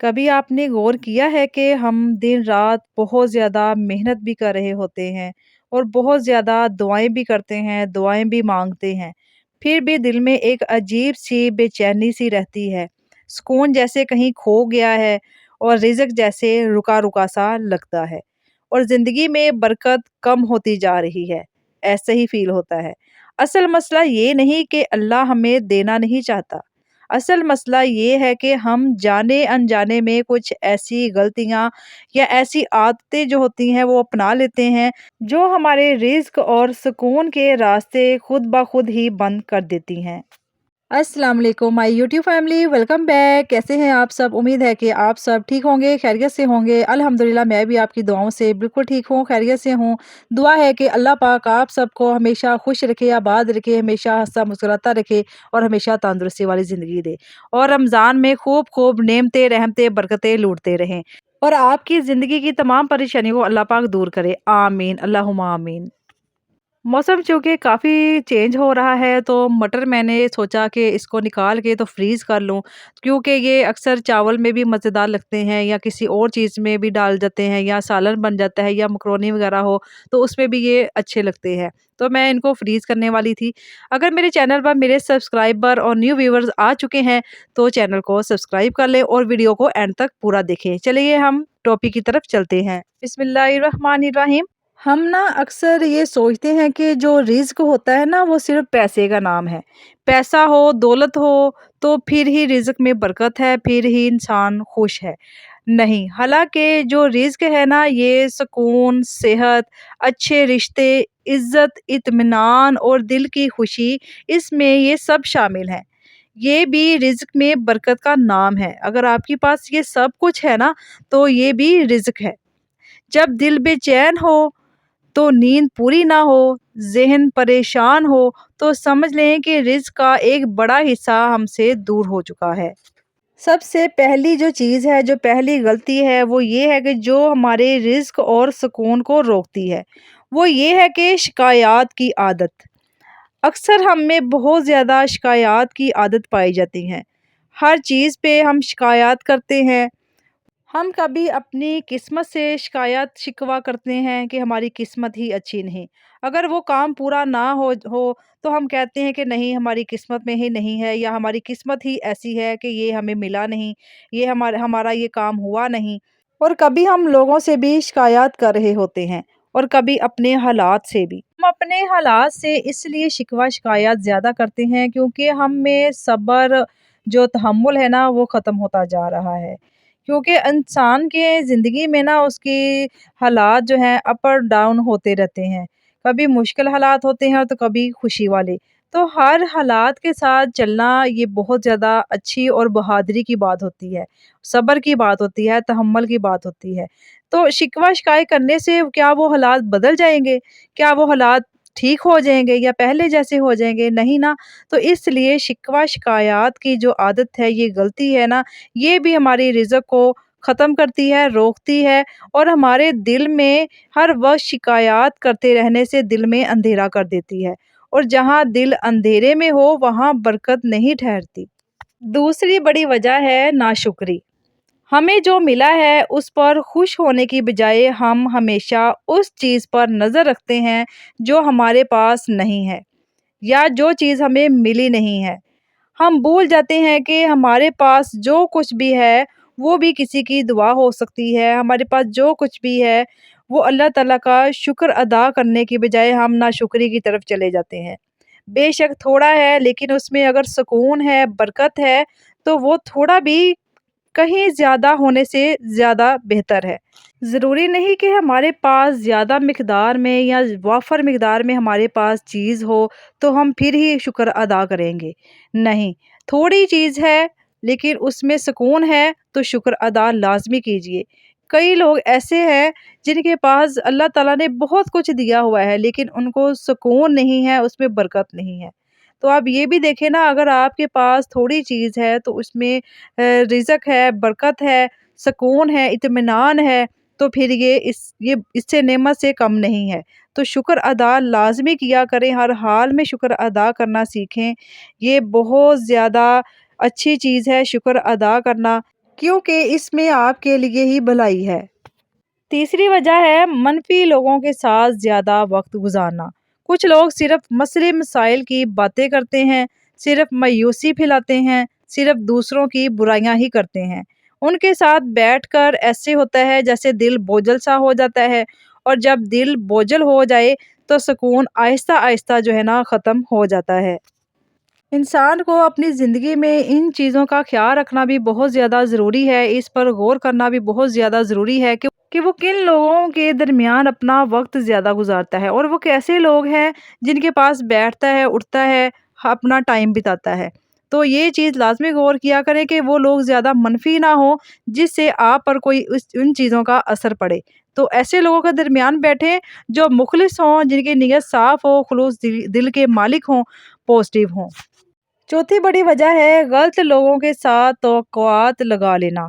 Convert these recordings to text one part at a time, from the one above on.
कभी आपने गौर किया है कि हम दिन रात बहुत ज़्यादा मेहनत भी कर रहे होते हैं और बहुत ज़्यादा दुआएं भी करते हैं, दुआएं भी मांगते हैं, फिर भी दिल में एक अजीब सी बेचैनी सी रहती है। सुकून जैसे कहीं खो गया है और रिज़्क जैसे रुका रुका सा लगता है और ज़िंदगी में बरकत कम होती जा रही है। ऐसे ही फील होता है। असल मसला ये नहीं कि अल्लाह हमें देना नहीं चाहता। असल मसला ये है कि हम जाने अनजाने में कुछ ऐसी गलतियाँ या ऐसी आदतें जो होती हैं वो अपना लेते हैं, जो हमारे रिज़्क और सुकून के रास्ते खुद ब खुद ही बंद कर देती हैं। अस्सलाम वालेकुम my YouTube family, welcome back. कैसे हैं आप सब? उम्मीद है कि आप सब ठीक होंगे, खैरियत से होंगे। अल्हम्दुलिल्लाह मैं भी आपकी दुआओं से बिल्कुल ठीक हूँ, खैरियत से हूँ। दुआ है कि अल्लाह पाक आप सबको हमेशा खुश रखे, आबाद रखे, हमेशा हँसता मुस्कुराता रखे और हमेशा तंदुरुस्ती वाली ज़िंदगी दे। और रमज़ान में खूब-खूब नेमतें, रहमतें, बरकतें लूटते रहें और आपकी ज़िंदगी की तमाम परेशानियों को अल्लाह पाक दूर करे। आमीन, अल्लाहुम्मा आमीन। मौसम चूँकि काफ़ी चेंज हो रहा है, तो मटर मैंने सोचा कि इसको निकाल के तो फ्रीज़ कर लूँ, क्योंकि ये अक्सर चावल में भी मज़ेदार लगते हैं या किसी और चीज़ में भी डाल जाते हैं या सालन बन जाता है या मकरोनी वग़ैरह हो, तो उसमें भी ये अच्छे लगते हैं। तो मैं इनको फ्रीज़ करने वाली थी। अगर मेरे चैनल पर मेरे सब्सक्राइबर और न्यू व्यूअर्स आ चुके हैं, तो चैनल को सब्सक्राइब कर लें और वीडियो को एंड तक पूरा देखें। चलिए हम टॉपिक की तरफ चलते हैं। बिस्मिल्लाहिर्रहमानिर्रहीम। हम ना अक्सर ये सोचते हैं कि जो रिज़्क होता है ना वो सिर्फ़ पैसे का नाम है। पैसा हो, दौलत हो तो फिर ही रिज़्क में बरकत है, फिर ही इंसान खुश है। नहीं, हालाँकि जो रिज़्क है ना ये सुकून, सेहत, अच्छे रिश्ते, इज़्ज़त, इत्मीनान और दिल की खुशी, इसमें ये सब शामिल हैं। ये भी रिज़्क में बरकत का नाम है। अगर आपके पास ये सब कुछ है ना तो ये भी रिज़्क है। जब दिल बेचैन हो, तो नींद पूरी ना हो, ज़हन परेशान हो, तो समझ लें कि रिज़्क का एक बड़ा हिस्सा हमसे दूर हो चुका है। सबसे पहली जो चीज़ है, जो पहली गलती है, वो ये है कि जो हमारे रिज़्क और सुकून को रोकती है, वो ये है कि शिकायत की आदत। अक्सर हम में बहुत ज़्यादा शिकायत की आदत पाई जाती है। हर चीज़ पे हम शिकायत करते हैं। हम कभी अपनी किस्मत से शिकायत शिकवा करते हैं कि हमारी किस्मत ही अच्छी नहीं। अगर वो काम पूरा ना हो तो हम कहते हैं कि नहीं, हमारी किस्मत में ही नहीं है या हमारी किस्मत ही ऐसी है कि ये हमें मिला नहीं, ये हमारा ये काम हुआ नहीं। और कभी हम लोगों से भी शिकायत कर रहे होते हैं और कभी अपने हालात से भी। हम अपने हालात से इसलिए शिकवा शिकायत ज़्यादा करते हैं क्योंकि हम में सब्र, जो तहम्मुल है ना वो ख़त्म होता जा रहा है। क्योंकि इंसान के ज़िंदगी में ना उसकी हालात जो हैं अप और डाउन होते रहते हैं। कभी मुश्किल हालात होते हैं तो कभी खुशी वाले। तो हर हालात के साथ चलना ये बहुत ज़्यादा अच्छी और बहादुरी की बात होती है। सब्र की बात होती है, तहम्मुल की बात होती है। तो शिकवा शिकायत करने से क्या वो हालात बदल जाएँगे? क्या वो हालात ठीक हो जाएँगे या पहले जैसे हो जाएँगे? नहीं ना। तो इसलिए शिकवा शिकायत की जो आदत है, ये गलती है ना, ये भी हमारी रिज़्क को ख़त्म करती है, रोकती है और हमारे दिल में हर वक़्त शिकायत करते रहने से दिल में अंधेरा कर देती है और जहाँ दिल अंधेरे में हो, वहाँ बरकत नहीं ठहरती। दूसरी बड़ी वजह है नाशुक्री। हमें जो मिला है उस पर खुश होने की बजाय हम हमेशा उस चीज़ पर नज़र रखते हैं जो हमारे पास नहीं है या जो चीज़ हमें मिली नहीं है। हम भूल जाते हैं कि हमारे पास जो कुछ भी है वो भी किसी की दुआ हो सकती है। हमारे पास जो कुछ भी है वो अल्लाह ताला का शुक्र अदा करने की बजाय हम नाशुक्री की तरफ चले जाते हैं। बेशक थोड़ा है लेकिन उसमें अगर सुकून है, बरकत है, तो वो थोड़ा भी कहीं ज़्यादा होने से ज़्यादा बेहतर है। ज़रूरी नहीं कि हमारे पास ज़्यादा मिक़दार में या वाफ़र मिक़दार में हमारे पास चीज़ हो, तो हम फिर ही शुक्र अदा करेंगे। नहीं, थोड़ी चीज़ है, लेकिन उसमें सुकून है, तो शुक्र अदा लाज़मी कीजिए। कई लोग ऐसे हैं, जिनके पास अल्लाह ताला ने बहुत कुछ दिया हुआ है, लेकिन उनको सुकून नहीं है, उसमें बरकत नहीं है। तो आप ये भी देखें ना, अगर आपके पास थोड़ी चीज़ है, तो उसमें रिज़्क है, बरकत है, सुकून है, इत्मीनान है, तो फिर ये इससे नेमत से कम नहीं है। तो शुक्र अदा लाज़मी किया करें, हर हाल में शुक्र अदा करना सीखें। ये बहुत ज़्यादा अच्छी चीज़ है शुक्र अदा करना, کیونکہ اس میں آپ کے لیے ہی بھلائی ہے۔ تیسری وجہ ہے منفی لوگوں کے ساتھ زیادہ وقت گزارنا۔ کچھ لوگ صرف مسئلے مسائل کی باتیں کرتے ہیں، صرف مایوسی پھیلاتے ہیں، صرف دوسروں کی برائیاں ہی کرتے ہیں۔ ان کے ساتھ بیٹھ کر ایسے ہوتا ہے جیسے دل بوجھل سا ہو جاتا ہے، اور جب دل بوجھل ہو جائے تو سکون آہستہ آہستہ جو ہے نا ختم ہو جاتا ہے۔ انسان کو اپنی زندگی میں ان چیزوں کا خیال رکھنا بھی بہت زیادہ ضروری ہے، اس پر غور کرنا بھی بہت زیادہ ضروری ہے کہ وہ کن لوگوں کے درمیان اپنا وقت زیادہ گزارتا ہے، اور وہ کیسے لوگ ہیں جن کے پاس بیٹھتا ہے، اٹھتا ہے، اپنا ٹائم بتاتا ہے۔ تو یہ چیز لازمی غور کیا کریں کہ وہ لوگ زیادہ منفی نہ ہوں جس سے آپ پر کوئی ان چیزوں کا اثر پڑے۔ تو ایسے لوگوں کے درمیان بیٹھیں جو مخلص ہوں، جن کی نیت صاف ہو، خلوص دل کے مالک ہوں، پازیٹیو ہوں۔ چوتھی بڑی وجہ ہے غلط لوگوں کے ساتھ توقعات لگا لینا۔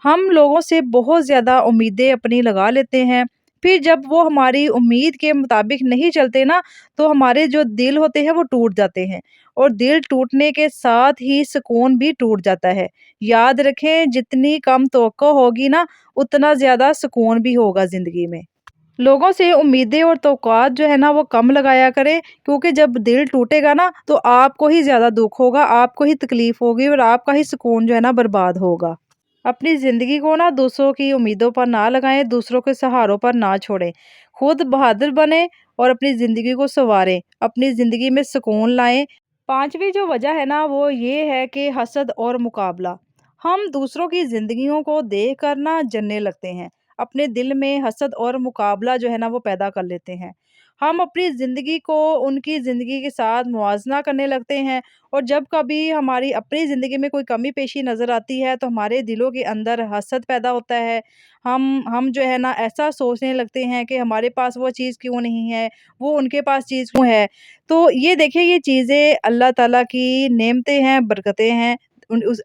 ہم لوگوں سے بہت زیادہ امیدیں اپنی لگا لیتے ہیں، پھر جب وہ ہماری امید کے مطابق نہیں چلتے نا تو ہمارے جو دل ہوتے ہیں وہ ٹوٹ جاتے ہیں، اور دل ٹوٹنے کے ساتھ ہی سکون بھی ٹوٹ جاتا ہے۔ یاد رکھیں جتنی کم توقع ہوگی نا اتنا زیادہ سکون بھی ہوگا زندگی میں۔ لوگوں سے امیدیں اور توقعات جو ہے نا وہ کم لگایا کریں، کیونکہ جب دل ٹوٹے گا نا تو آپ کو ہی زیادہ دکھ ہوگا، آپ کو ہی تکلیف ہوگی، اور آپ کا ہی سکون جو ہے نا برباد ہوگا۔ اپنی زندگی کو نا دوسروں کی امیدوں پر نہ لگائیں، دوسروں کے سہاروں پر نہ چھوڑیں، خود بہادر بنیں اور اپنی زندگی کو سنواریں، اپنی زندگی میں سکون لائیں۔ پانچویں جو وجہ ہے نا وہ یہ ہے کہ حسد اور مقابلہ۔ ہم دوسروں کی زندگیوں کو دیکھ کر نا جلنے لگتے ہیں، اپنے دل میں حسد اور مقابلہ جو ہے نا وہ پیدا کر لیتے ہیں۔ ہم اپنی زندگی کو ان کی زندگی کے ساتھ موازنہ کرنے لگتے ہیں، اور جب کبھی ہماری اپنی زندگی میں کوئی کمی پیشی نظر آتی ہے تو ہمارے دلوں کے اندر حسد پیدا ہوتا ہے۔ ہم جو ہے نا ایسا سوچنے لگتے ہیں کہ ہمارے پاس وہ چیز کیوں نہیں ہے، وہ ان کے پاس چیز کیوں ہے۔ تو یہ دیکھیں یہ چیزیں اللہ تعالیٰ کی نعمتیں ہیں، برکتیں ہیں،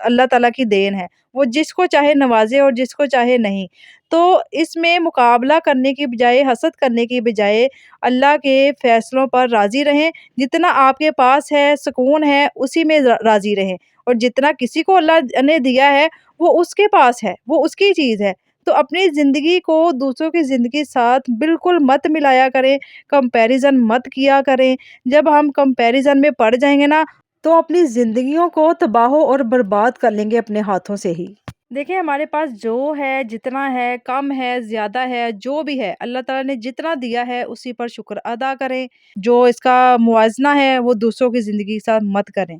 اللہ تعالیٰ کی دین ہے، وہ جس کو چاہے نوازے اور جس کو چاہے نہیں۔ تو اس میں مقابلہ کرنے کی بجائے، حسد کرنے کی بجائے اللہ کے فیصلوں پر راضی رہیں۔ جتنا آپ کے پاس ہے، سکون ہے، اسی میں راضی رہیں، اور جتنا کسی کو اللہ نے دیا ہے وہ اس کے پاس ہے، وہ اس کی چیز ہے۔ تو اپنی زندگی کو دوسروں کی زندگی کے ساتھ بالکل مت ملایا کریں، کمپیریزن مت کیا کریں۔ جب ہم کمپیریزن میں پڑ جائیں گے نا تو اپنی زندگیوں کو تباہ اور برباد کر لیں گے اپنے ہاتھوں سے ہی۔ دیکھیں ہمارے پاس جو ہے، جتنا ہے، کم ہے، زیادہ ہے، جو بھی ہے اللہ تعالیٰ نے جتنا دیا ہے اسی پر شکر ادا کریں۔ جو اس کا موازنہ ہے وہ دوسروں کی زندگی کے ساتھ مت کریں۔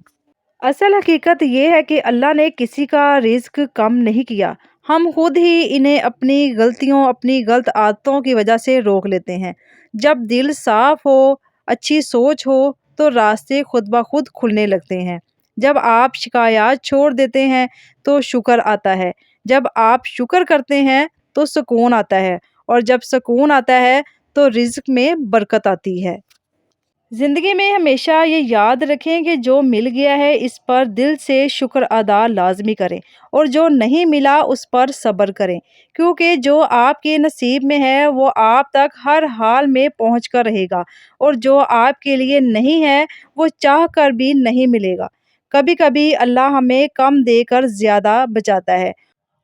اصل حقیقت یہ ہے کہ اللہ نے کسی کا رزق کم نہیں کیا، ہم خود ہی انہیں اپنی غلطیوں، اپنی غلط عادتوں کی وجہ سے روک لیتے ہیں۔ جب دل صاف ہو، اچھی سوچ ہو تو راستے خود بخود کھلنے لگتے ہیں۔ جب آپ شکایات چھوڑ دیتے ہیں تو شکر آتا ہے، جب آپ شکر کرتے ہیں تو سکون آتا ہے، اور جب سکون آتا ہے تو رزق میں برکت آتی ہے۔ زندگی میں ہمیشہ یہ یاد رکھیں کہ جو مل گیا ہے اس پر دل سے شکر ادا لازمی کریں، اور جو نہیں ملا اس پر صبر کریں، کیونکہ جو آپ کے نصیب میں ہے وہ آپ تک ہر حال میں پہنچ کر رہے گا، اور جو آپ کے لیے نہیں ہے وہ چاہ کر بھی نہیں ملے گا۔ کبھی کبھی اللہ ہمیں کم دے کر زیادہ بچاتا ہے،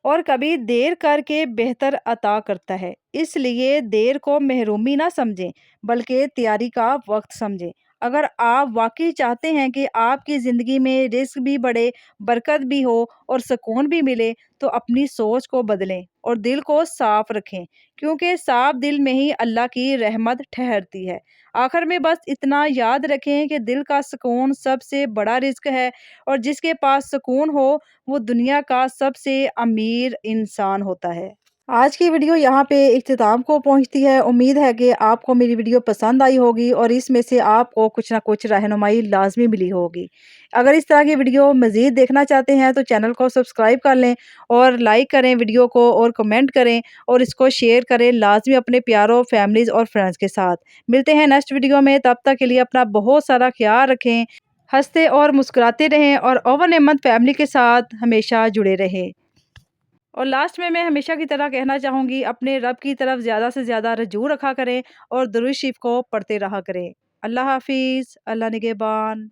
اور کبھی دیر کر کے بہتر عطا کرتا ہے، اس لیے دیر کو محرومی نہ سمجھیں بلکہ تیاری کا وقت سمجھیں۔ اگر آپ واقعی چاہتے ہیں کہ آپ کی زندگی میں رزق بھی بڑھے، برکت بھی ہو اور سکون بھی ملے تو اپنی سوچ کو بدلیں اور دل کو صاف رکھیں، کیونکہ صاف دل میں ہی اللہ کی رحمت ٹھہرتی ہے۔ آخر میں بس اتنا یاد رکھیں کہ دل کا سکون سب سے بڑا رزق ہے، اور جس کے پاس سکون ہو وہ دنیا کا سب سے امیر انسان ہوتا ہے۔ آج کی ویڈیو یہاں پہ اختتام کو پہنچتی ہے۔ امید ہے کہ آپ کو میری ویڈیو پسند آئی ہوگی اور اس میں سے آپ کو کچھ نہ کچھ رہنمائی لازمی ملی ہوگی۔ اگر اس طرح کی ویڈیو مزید دیکھنا چاہتے ہیں تو چینل کو سبسکرائب کر لیں، اور لائک کریں ویڈیو کو، اور کمنٹ کریں، اور اس کو شیئر کریں لازمی اپنے پیاروں، فیملیز اور فرینڈز کے ساتھ۔ ملتے ہیں نیکسٹ ویڈیو میں، تب تک کے لیے اپنا بہت سارا خیال رکھیں، ہنستے اور مسکراتے رہیں، اور اوور نعمت فیملی کے ساتھ ہمیشہ جڑے رہیں۔ اور لاسٹ میں ہمیشہ کی طرح کہنا چاہوں گی، اپنے رب کی طرف زیادہ سے زیادہ رجوع رکھا کریں اور درود شریف کو پڑھتے رہا کریں۔ اللہ حافظ، اللہ نگہبان۔